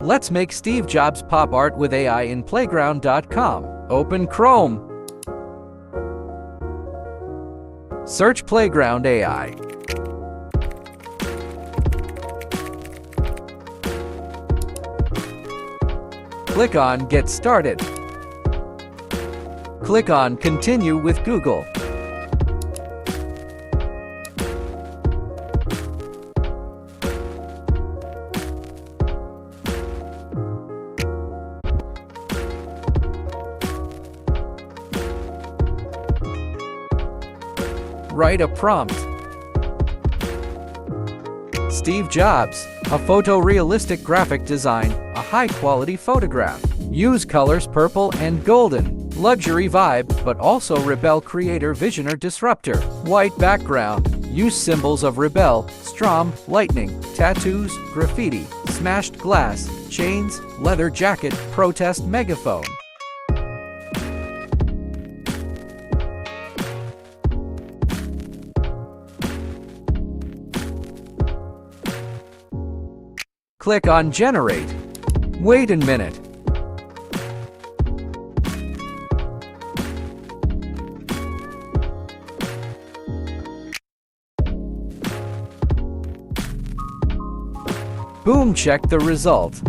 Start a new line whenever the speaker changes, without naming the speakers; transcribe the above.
Let's make Steve Jobs pop art with AI in playground.com. Open Chrome. Search Playground AI. Click on Get Started. Click on Continue with Google. Write a prompt. Steve Jobs, a photorealistic graphic design, a high-quality photograph. Use colors purple and golden, luxury vibe, but also rebel creator visioner disruptor. White background. Use symbols of rebel, Strom, lightning, tattoos, graffiti, smashed glass, chains, leather jacket, protest megaphone. Click on Generate. Wait a minute. Boom, check the result.